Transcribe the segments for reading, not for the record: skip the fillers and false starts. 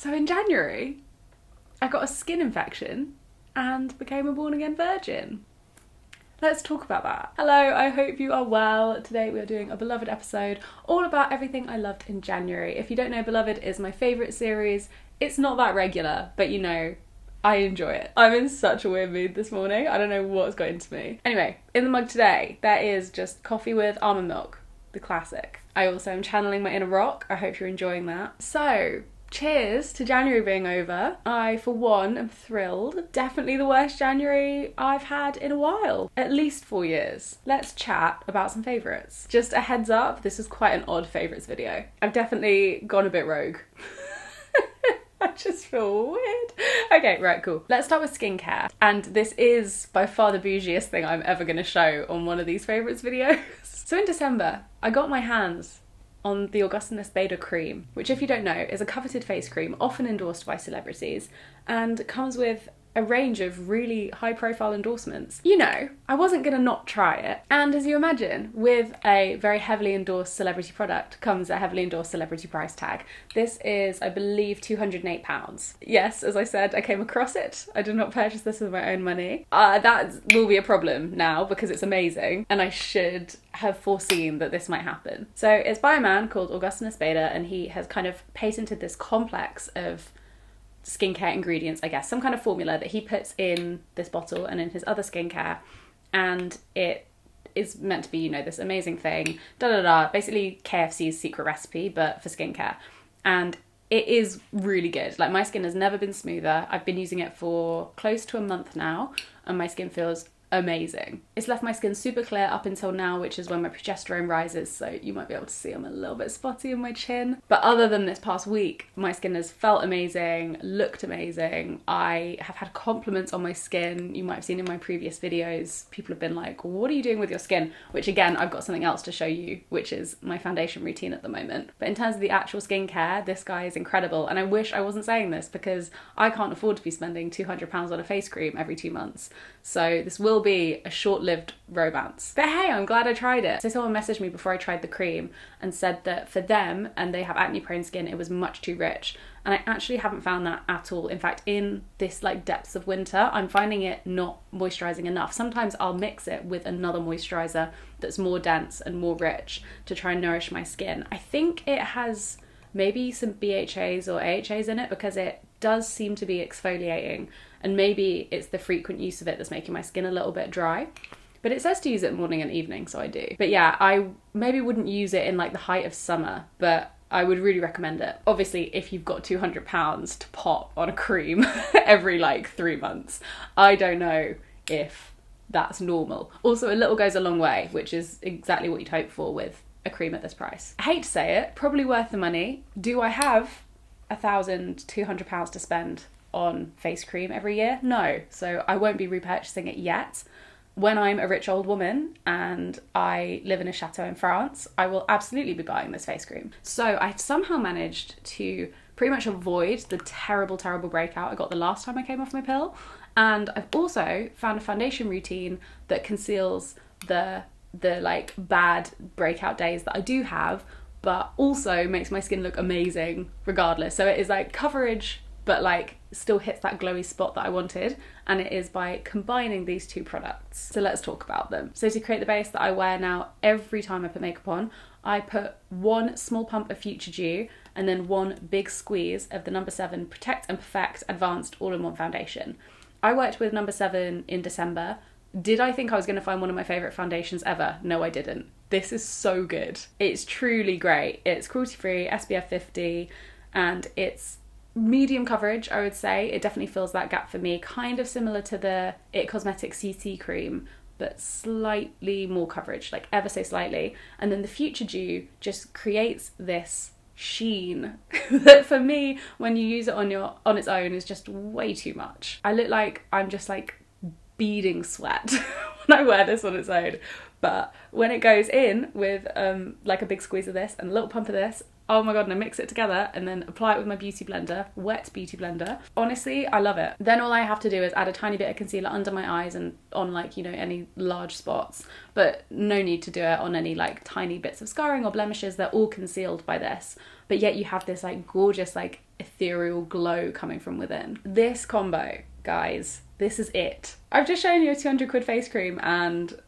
So in January, I got a skin infection and became a born again virgin. Let's talk about that. Hello, I hope you are well. Today we are doing a Beloved episode all about everything I loved in January. If you don't know, Beloved is my favourite series. It's not that regular, but you know, I enjoy it. I'm in such a weird mood this morning. I don't know what's got into me. Anyway, in the mug today, there is just coffee with almond milk, the classic. I also am channeling my inner rock. I hope you're enjoying that. So, cheers to January being over. I, for one, am thrilled. Definitely the worst January I've had in a while. At least 4 years. Let's chat about some favourites. Just a heads up, this is quite an odd favourites video. I've definitely gone a bit rogue. I just feel weird. Okay, right, cool. Let's start with skincare. And this is by far the bougiest thing I'm ever going to show on one of these favourites videos. So in December, I got my hands on the Augustine cream, which, if you don't know, is a coveted face cream often endorsed by celebrities and comes with a range of really high profile endorsements. You know, I wasn't gonna not try it. And as you imagine, with a very heavily endorsed celebrity product comes a heavily endorsed celebrity price tag. This is, I believe, £208. Yes, as I said, I came across it. I did not purchase this with my own money. That will be a problem now because it's amazing and I should have foreseen that this might happen. So it's by a man called Augustine and he has kind of patented this complex of skincare ingredients, I guess, some kind of formula that he puts in this bottle and in his other skincare, and it is meant to be, you know, this amazing thing, basically KFC's secret recipe but for skincare, and it is really good. Like, my skin has never been smoother. I've been using it for close to a month now and my skin feels amazing. It's left my skin super clear up until now, which is when my progesterone rises, so you might be able to see I'm a little bit spotty in my chin. But other than this past week, my skin has felt amazing, looked amazing. I have had compliments on my skin. You might have seen in my previous videos, people have been like, what are you doing with your skin? Which again, I've got something else to show you, which is my foundation routine at the moment. But in terms of the actual skincare, this guy is incredible. And I wish I wasn't saying this because I can't afford to be spending £200 on a face cream every 2 months. So this will be a short-lived romance. But hey, I'm glad I tried it. So someone messaged me before I tried the cream and said that for them, and they have acne-prone skin, it was much too rich. And I actually haven't found that at all. In fact, in this like depths of winter, I'm finding it not moisturising enough. Sometimes I'll mix it with another moisturiser that's more dense and more rich to try and nourish my skin. I think it has maybe some BHAs or AHAs in it because it does seem to be exfoliating, and maybe it's the frequent use of it that's making my skin a little bit dry. But it says to use it morning and evening, so I do. But yeah, I maybe wouldn't use it in like the height of summer, but I would really recommend it. Obviously, if you've got £200 to pop on a cream every like 3 months, I don't know if that's normal. Also, a little goes a long way, which is exactly what you'd hope for with a cream at this price. I hate to say it, probably worth the money. Do I have £1,200 to spend on face cream every year? No, so I won't be repurchasing it yet. When I'm a rich old woman and I live in a chateau in France, I will absolutely be buying this face cream. So I somehow managed to pretty much avoid the terrible breakout I got the last time I came off my pill. And I've also found a foundation routine that conceals the like bad breakout days that I do have, but also makes my skin look amazing regardless. So it is like coverage, but like still hits that glowy spot that I wanted, and it is by combining these two products. So let's talk about them. So to create the base that I wear now every time I put makeup on, I put 1 small pump of Future Dew and then 1 big squeeze of the No. 7 Protect and Perfect Advanced All-in-One Foundation. I worked with No. 7 in December. Did I think I was going to find one of my favourite foundations ever? No, I didn't. This is so good. It's truly great. It's cruelty-free, SPF 50, and it's medium coverage, I would say. It definitely fills that gap for me. Kind of similar to the It Cosmetics CC cream, but slightly more coverage, like ever so slightly. And then the Future Dew just creates this sheen that for me, when you use it on its own, is just way too much. I look like I'm just like beading sweat when I wear this on its own. But when it goes in with like a big squeeze of this and a little pump of this, Oh my god, and I mix it together and then apply it with my beauty blender, wet beauty blender. Honestly, I love it. Then all I have to do is add a tiny bit of concealer under my eyes and on like, you know, any large spots, but no need to do it on any like tiny bits of scarring or blemishes. They're all concealed by this, but yet you have this like gorgeous like ethereal glow coming from within. This combo, guys, this is it. I've just shown you a 200 quid face cream and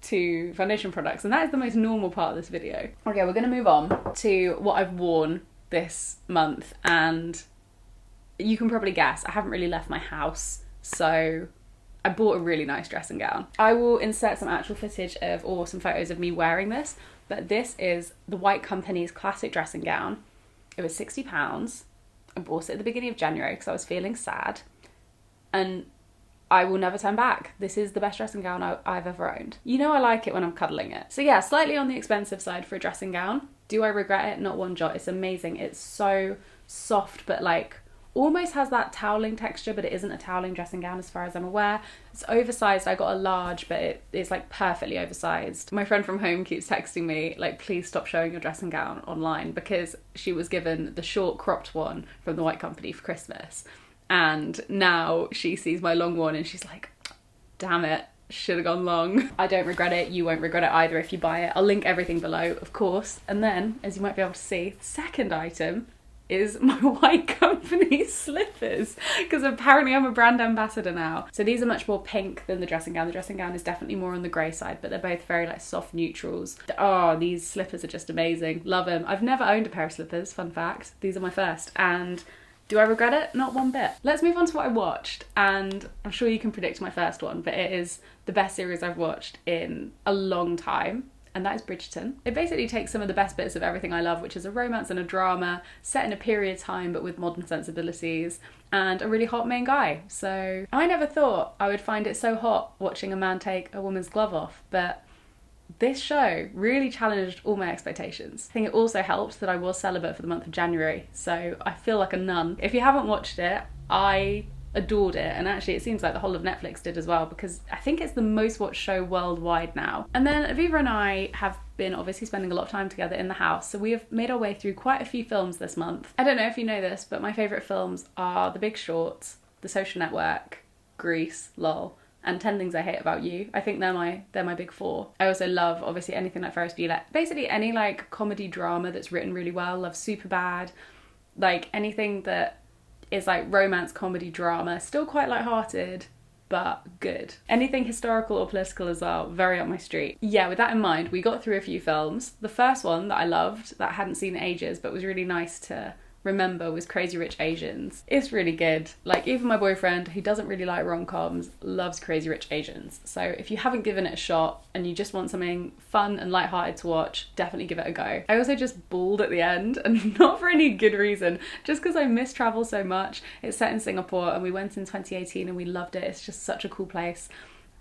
2 foundation products, and that is the most normal part of this video. Okay, we're gonna move on to what I've worn this month, and you can probably guess I haven't really left my house, so I bought a really nice dressing gown. I will insert some actual footage of or some photos of me wearing this, but this is the White Company's classic dressing gown. It was £60. I bought it at the beginning of January because I was feeling sad, and I will never turn back. This is the best dressing gown I've ever owned. You know I like it when I'm cuddling it. So yeah, slightly on the expensive side for a dressing gown. Do I regret it? Not one jot. It's amazing. It's so soft, but like almost has that toweling texture, but it isn't a toweling dressing gown as far as I'm aware. It's oversized. I got a large, but it's like perfectly oversized. My friend from home keeps texting me like, please stop showing your dressing gown online, because she was given the short cropped one from the White Company for Christmas. And now she sees my long one and she's like, damn it, should have gone long. I don't regret it. You won't regret it either if you buy it. I'll link everything below, of course. And then, as you might be able to see, the second item is my White Company slippers, because apparently I'm a brand ambassador now. So these are much more pink than the dressing gown. The dressing gown is definitely more on the grey side, but they're both very like soft neutrals. Oh, these slippers are just amazing. Love them. I've never owned a pair of slippers, fun fact. These are my first, and do I regret it? Not one bit. Let's move on to what I watched, and I'm sure you can predict my first one, but it is the best series I've watched in a long time, and that is Bridgerton. It basically takes some of the best bits of everything I love, which is a romance and a drama set in a period time but with modern sensibilities, and a really hot main guy. So I never thought I would find it so hot watching a man take a woman's glove off, but this show really challenged all my expectations. I think it also helped that I was celibate for the month of January, so I feel like a nun. If you haven't watched it, I adored it, and actually it seems like the whole of Netflix did as well, because I think it's the most watched show worldwide now. And then Aviva and I have been obviously spending a lot of time together in the house, so we have made our way through quite a few films this month. I don't know if you know this, but my favourite films are The Big Short, The Social Network, Grease, lol, and 10 Things I Hate About You. I think they're my big 4. I also love obviously anything like Ferris Bueller. Basically any like comedy drama that's written really well. Love Superbad. Like anything that is like romance comedy drama, still quite lighthearted but good. Anything historical or political as well, very up my street. Yeah, with that in mind, we got through a few films. The first one that I loved, that I hadn't seen in ages but was really nice to remember, was Crazy Rich Asians. It's really good. Like even my boyfriend, who doesn't really like rom-coms, loves Crazy Rich Asians. So if you haven't given it a shot and you just want something fun and lighthearted to watch, definitely give it a go. I also just bawled at the end, and not for any good reason, just because I miss travel so much. It's set in Singapore and we went in 2018 and we loved it. It's just such a cool place,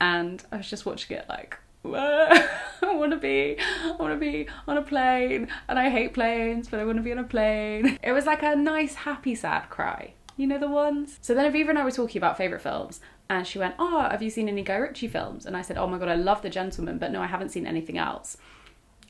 and I was just watching it like, I want to be on a plane, and I hate planes, but I want to be on a plane. It was like a nice happy sad cry, you know the ones. So then Aviva and I were talking about favourite films, and she went, oh, have you seen any Guy Ritchie films? And I said, oh my god, I love The Gentleman, but no, I haven't seen anything else.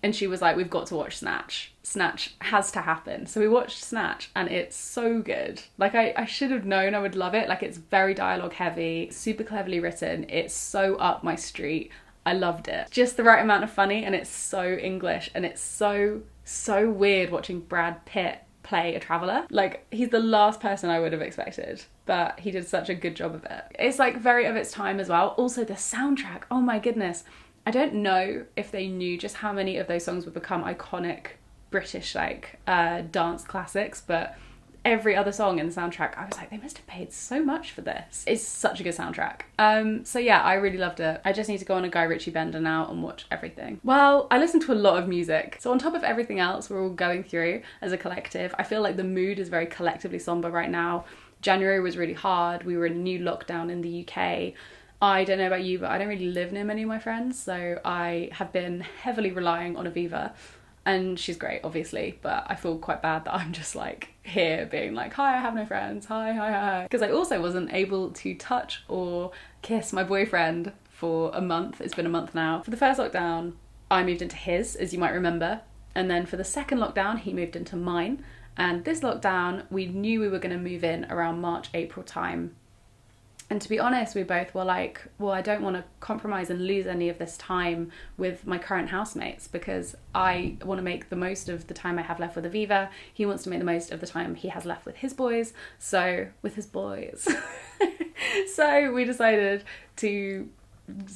And she was like, we've got to watch Snatch. Snatch has to happen. So we watched Snatch, and it's so good. Like I should have known I would love it. Like it's very dialogue heavy, super cleverly written. It's so up my street. I loved it. Just the right amount of funny, and it's so English, and it's so weird watching Brad Pitt play a traveller. Like he's the last person I would have expected, but he did such a good job of it. It's like very of its time as well. Also the soundtrack, oh my goodness. I don't know if they knew just how many of those songs would become iconic British like dance classics, but every other song in the soundtrack, I was like, they must have paid so much for this. It's such a good soundtrack. So yeah, I really loved it. I just need to go on a Guy Ritchie bender now and watch everything. Well, I listen to a lot of music. So on top of everything else we're all going through as a collective, I feel like the mood is very collectively somber right now. January was really hard. We were in a new lockdown in the UK. I don't know about you, but I don't really live near many of my friends, so I have been heavily relying on Aviva. And she's great, obviously, but I feel quite bad that I'm just like here being like, hi, I have no friends, hi. Because I also wasn't able to touch or kiss my boyfriend for a month. It's been a month now. For the first lockdown, I moved into his, as you might remember. And then for the second lockdown, he moved into mine. And this lockdown, we knew we were going to move in around March, April time. And to be honest, we both were like, well, I don't want to compromise and lose any of this time with my current housemates, because I want to make the most of the time I have left with Aviva. He wants to make the most of the time he has left with his boys. So so we decided to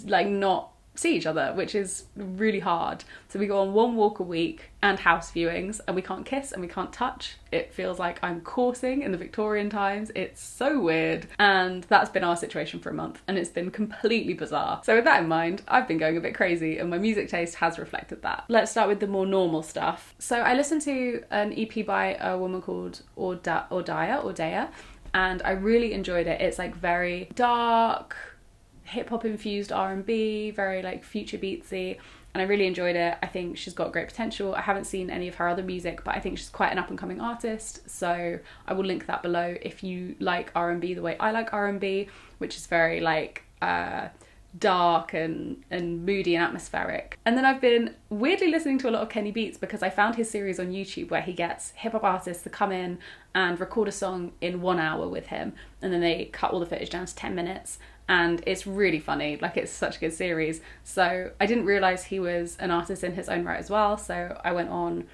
like not see each other, which is really hard. So we go on one walk a week and house viewings, and we can't kiss and we can't touch. It feels like I'm courting in the Victorian times. It's so weird. And that's been our situation for a month, and it's been completely bizarre. So with that in mind, I've been going a bit crazy, and my music taste has reflected that. Let's start with the more normal stuff. So I listened to an EP by a woman called Ordaya, and I really enjoyed it. It's like very dark, hip-hop infused R&B, very like future beatsy, and I really enjoyed it. I think she's got great potential. I haven't seen any of her other music, but I think she's quite an up-and-coming artist, so I will link that below if you like R&B the way I like R&B, which is very like dark and moody and atmospheric. And then I've been weirdly listening to a lot of Kenny Beats, because I found his series on YouTube where he gets hip-hop artists to come in and record a song in 1 hour with him, and then they cut all the footage down to 10 minutes. And it's really funny, like it's such a good series. So I didn't realise he was an artist in his own right as well, so I went on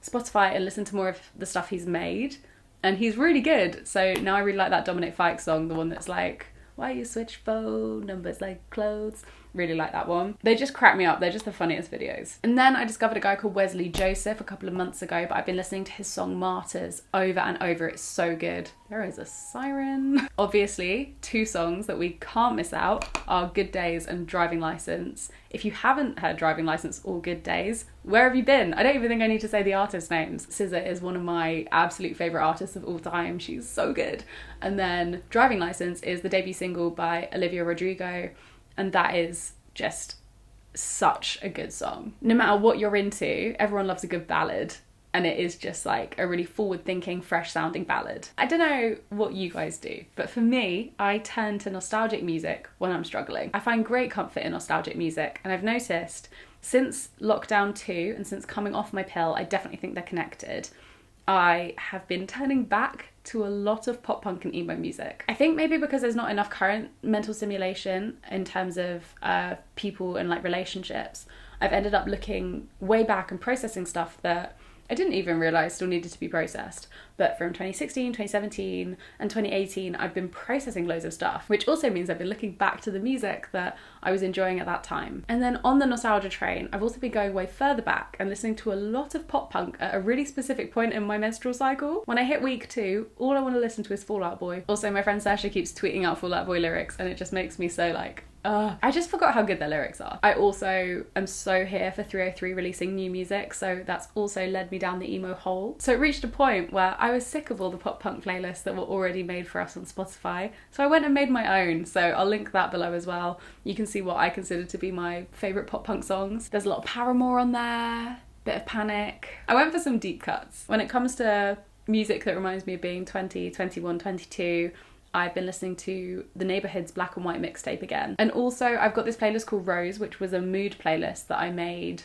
Spotify and listened to more of the stuff he's made, and he's really good. So now I really like that Dominic Fike song, the one that's like, why you switch phone numbers like clothes. Really like that one. They just crack me up. They're just the funniest videos. And then I discovered a guy called Wesley Joseph a couple of months ago, but I've been listening to his song Martyrs over and over. It's so good. There is a siren. Obviously, 2 songs that we can't miss out are Good Days and Driving License. If you haven't heard Driving License or Good Days, where have you been? I don't even think I need to say the artist names. SZA is one of my absolute favourite artists of all time. She's so good. And then Driving License is the debut single by Olivia Rodrigo, and that is just such a good song. No matter what you're into, everyone loves a good ballad, and it is just like a really forward-thinking, fresh-sounding ballad. I don't know what you guys do, but for me, I turn to nostalgic music when I'm struggling. I find great comfort in nostalgic music, and I've noticed since lockdown 2 and since coming off my pill, I definitely think they're connected. I have been turning back to a lot of pop punk and emo music. I think maybe because there's not enough current mental stimulation in terms of people and like relationships, I've ended up looking way back and processing stuff that I didn't even realise still needed to be processed. But from 2016, 2017 and 2018, I've been processing loads of stuff, which also means I've been looking back to the music that I was enjoying at that time. And then on the nostalgia train, I've also been going way further back and listening to a lot of pop punk at a really specific point in my menstrual cycle. When I hit week 2, all I want to listen to is Fall Out Boy. Also, my friend Sasha keeps tweeting out Fall Out Boy lyrics, and it just makes me so like, I just forgot how good their lyrics are. I also am so here for 303 releasing new music, so that's also led me down the emo hole. So it reached a point where I was sick of all the pop punk playlists that were already made for us on Spotify, so I went and made my own, so I'll link that below as well. You can see what I consider to be my favourite pop punk songs. There's a lot of Paramore on there, bit of Panic. I went for some deep cuts. When it comes to music that reminds me of being 20, 21, 22, I've been listening to The Neighbourhood's Black and White mixtape again. And also I've got this playlist called Rose, which was a mood playlist that I made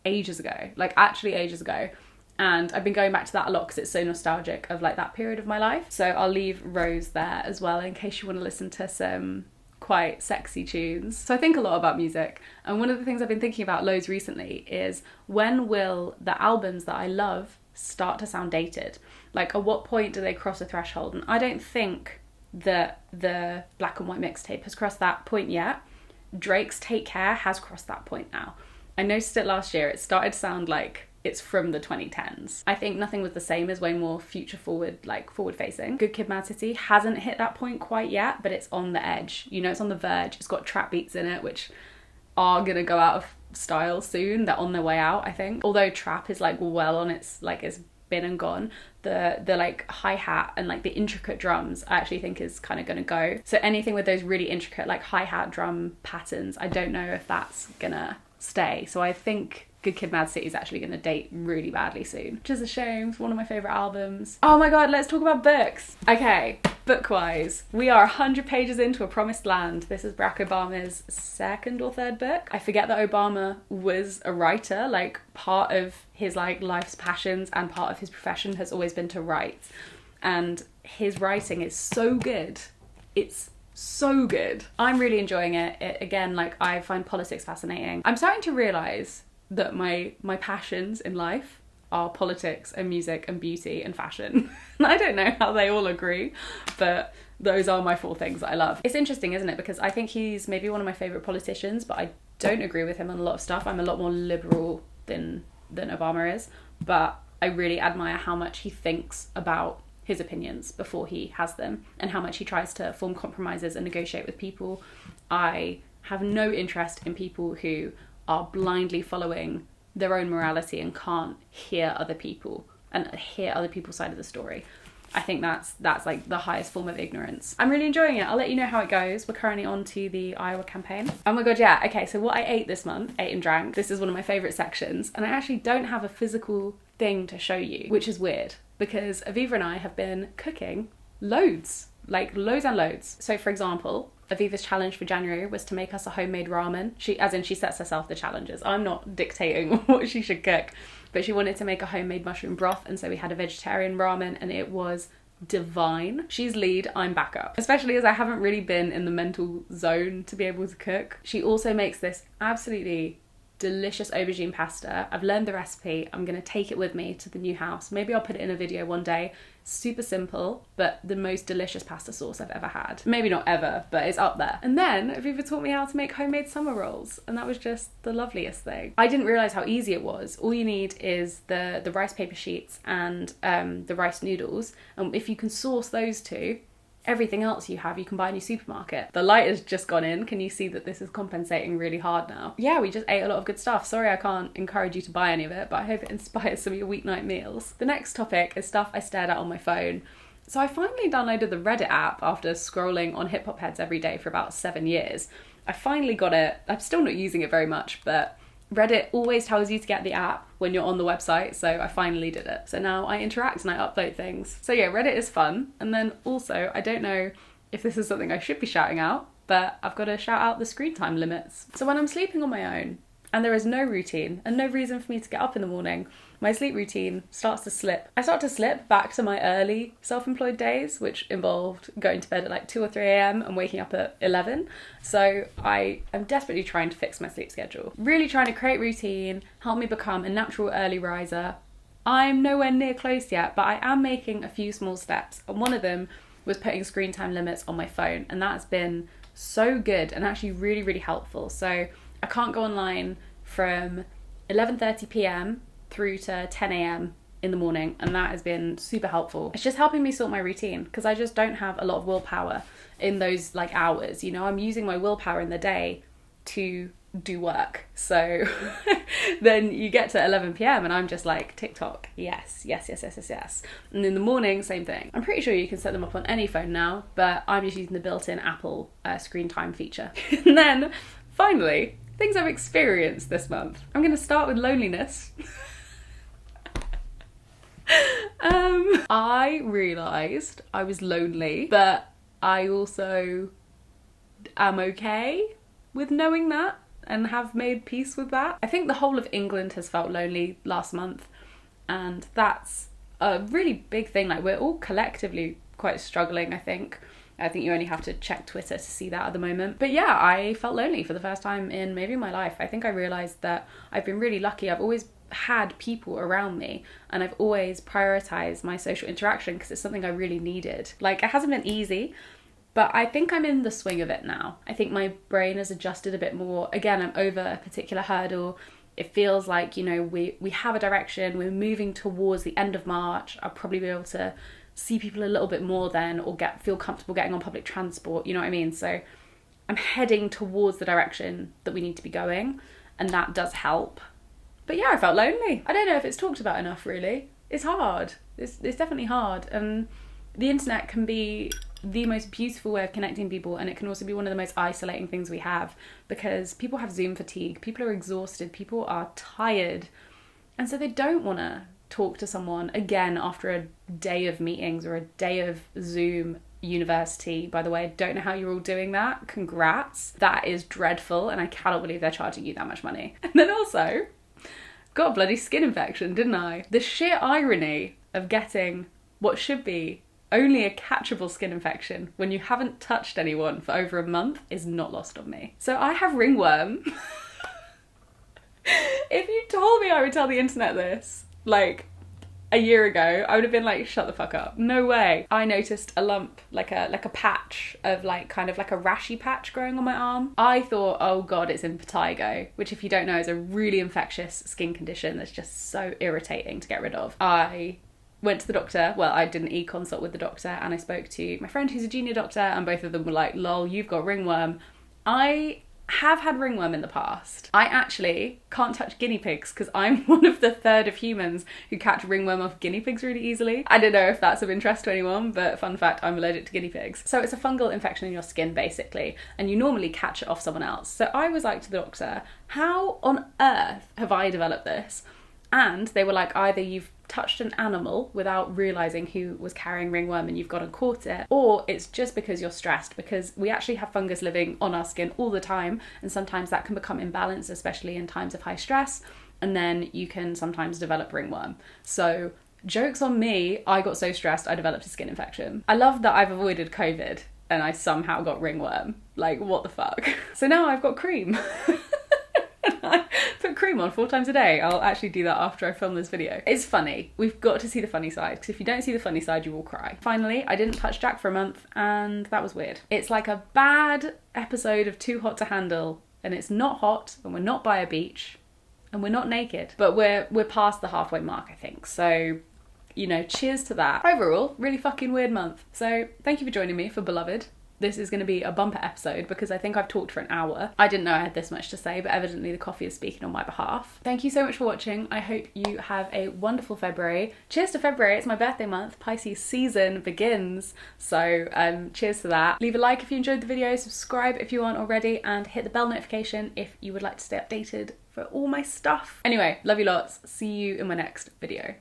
ages ago, like actually ages ago. And I've been going back to that a lot because it's so nostalgic of like that period of my life. So I'll leave Rose there as well in case you want to listen to some quite sexy tunes. So I think a lot about music, and one of the things I've been thinking about loads recently is, when will the albums that I love start to sound dated? Like, at what point do they cross a threshold? And I don't think that the Black and White mixtape has crossed that point yet. Drake's Take Care has crossed that point now. I noticed it last year. It started to sound like it's from the 2010s. I think Nothing Was the Same is way more future forward, like forward facing. Good Kid, Mad City hasn't hit that point quite yet, but it's on the edge. You know, it's on the verge. It's got trap beats in it, which are gonna go out of style soon. They're on their way out, I think. Although trap is like well on its, like, it's been and gone, the like hi-hat and like the intricate drums I actually think is kind of gonna go. So anything with those really intricate like hi-hat drum patterns, I don't know if that's gonna stay. So I think Good Kid, Mad City is actually gonna date really badly soon, which is a shame. It's one of my favorite albums. Oh my god, let's talk about books. Okay, Book-wise, we are 100 pages into A Promised Land. This is Barack Obama's second or third book. I forget that Obama was a writer, like part of his like life's passions and part of his profession has always been to write. And his writing is so good. It's so good. I'm really enjoying it. Again, like I find politics fascinating. I'm starting to realise that my passions in life are politics and music and beauty and fashion. I don't know how they all agree, but those are my 4 things that I love. It's interesting, isn't it? Because I think he's maybe one of my favourite politicians, but I don't agree with him on a lot of stuff. I'm a lot more liberal than Obama is, but I really admire how much he thinks about his opinions before he has them and how much he tries to form compromises and negotiate with people. I have no interest in people who are blindly following their own morality and can't hear other people and hear other people's side of the story. I think that's like the highest form of ignorance. I'm really enjoying it. I'll let you know how it goes. We're currently on to the Iowa campaign. Oh my god, yeah. Okay, so what I ate this month, ate and drank. This is one of my favourite sections, and I actually don't have a physical thing to show you, which is weird because Aviva and I have been cooking loads, like loads and loads. So for example, Aviva's challenge for January was to make us a homemade ramen. She sets herself the challenges. I'm not dictating what she should cook, but she wanted to make a homemade mushroom broth, and so we had a vegetarian ramen, and it was divine. She's lead, I'm backup. Especially as I haven't really been in the mental zone to be able to cook. She also makes this absolutely delicious aubergine pasta. I've learned the recipe. I'm gonna take it with me to the new house. Maybe I'll put it in a video one day. Super simple, but the most delicious pasta sauce I've ever had. Maybe not ever, but it's up there. And then Aviva taught me how to make homemade summer rolls, and that was just the loveliest thing. I didn't realise how easy it was. All you need is the rice paper sheets and the rice noodles, and if you can source those two, everything else you can buy in your supermarket. The light has just gone in. Can you see that this is compensating really hard now? Yeah, we just ate a lot of good stuff. Sorry I can't encourage you to buy any of it, but I hope it inspires some of your weeknight meals. The next topic is stuff I stared at on my phone. So I finally downloaded the Reddit app after scrolling on hip hop heads every day for about 7 years. I finally got it. I'm still not using it very much, but Reddit always tells you to get the app when you're on the website, so I finally did it. So now I interact and I upload things. So yeah, Reddit is fun. And then also, I don't know if this is something I should be shouting out, but I've got to shout out the screen time limits. So when I'm sleeping on my own, and there is no routine and no reason for me to get up in the morning, my sleep routine starts to slip. I start to slip back to my early self-employed days, which involved going to bed at like 2 or 3 a.m. and waking up at 11. So I am desperately trying to fix my sleep schedule. Really trying to create routine, help me become a natural early riser. I'm nowhere near close yet, but I am making a few small steps. And one of them was putting screen time limits on my phone. And that's been so good and actually really, really helpful. So I can't go online from 11:30 p.m. through to 10 a.m. in the morning, and that has been super helpful. It's just helping me sort my routine because I just don't have a lot of willpower in those like hours. You know, I'm using my willpower in the day to do work. So then you get to 11 p.m. and I'm just like, TikTok, yes. And in the morning, same thing. I'm pretty sure you can set them up on any phone now, but I'm just using the built-in Apple screen time feature. And then finally, things I've experienced this month. I'm going to start with loneliness. I realised I was lonely, but I also am okay with knowing that and have made peace with that. I think the whole of England has felt lonely last month, and that's a really big thing. Like, we're all collectively quite struggling, I think. I think you only have to check Twitter to see that at the moment. But yeah, I felt lonely for the first time in maybe my life. I think I realised that I've been really lucky. I've always had people around me, and I've always prioritised my social interaction because it's something I really needed. Like, it hasn't been easy, but I think I'm in the swing of it now. I think my brain has adjusted a bit more. Again, I'm over a particular hurdle. It feels like, you know, we have a direction. We're moving towards the end of March. I'll probably be able to see people a little bit more then, or feel comfortable getting on public transport, you know what I mean? So I'm heading towards the direction that we need to be going, and that does help. But yeah, I felt lonely. I don't know if it's talked about enough, really. It's hard. It's definitely hard. And the internet can be the most beautiful way of connecting people, and it can also be one of the most isolating things we have, because people have Zoom fatigue, people are exhausted, people are tired, and so they don't want to talk to someone again after a day of meetings or a day of Zoom university, by the way. Don't know how you're all doing that. Congrats. That is dreadful, and I cannot believe they're charging you that much money. And then also, got a bloody skin infection, didn't I? The sheer irony of getting what should be only a catchable skin infection when you haven't touched anyone for over a month is not lost on me. So I have ringworm. If you told me I would tell the internet this, like, a year ago, I would have been like, shut the fuck up. No way. I noticed a lump, like a patch of like, kind of like a rashy patch growing on my arm. I thought, oh God, it's impetigo, which if you don't know is a really infectious skin condition that's just so irritating to get rid of. I went to the doctor. Well, I did an e-consult with the doctor and I spoke to my friend who's a junior doctor, and both of them were like, lol, you've got ringworm. I have had ringworm in the past. I actually can't touch guinea pigs because I'm one of the third of humans who catch ringworm off guinea pigs really easily. I don't know if that's of interest to anyone, but fun fact, I'm allergic to guinea pigs. So it's a fungal infection in your skin basically, and you normally catch it off someone else. So I was like to the doctor, how on earth have I developed this? And they were like, either you've touched an animal without realising who was carrying ringworm and you've gone and caught it, or it's just because you're stressed, because we actually have fungus living on our skin all the time, and sometimes that can become imbalanced, especially in times of high stress, and then you can sometimes develop ringworm. So joke's on me, I got so stressed I developed a skin infection. I love that I've avoided COVID and I somehow got ringworm. Like, what the fuck? So now I've got cream. I put cream on 4 times a day. I'll actually do that after I film this video. It's funny. We've got to see the funny side, because if you don't see the funny side, you will cry. Finally, I didn't touch Jack for a month, and that was weird. It's like a bad episode of Too Hot to Handle, and it's not hot, and we're not by a beach, and we're not naked, but we're past the halfway mark, I think. So, you know, cheers to that. Overall, really fucking weird month. So thank you for joining me for Beloved. This is going to be a bumper episode because I think I've talked for an hour. I didn't know I had this much to say, but evidently the coffee is speaking on my behalf. Thank you so much for watching. I hope you have a wonderful February. Cheers to February. It's my birthday month. Pisces season begins. So cheers to that. Leave a like if you enjoyed the video, subscribe if you aren't already, and hit the bell notification if you would like to stay updated for all my stuff. Anyway, love you lots. See you in my next video.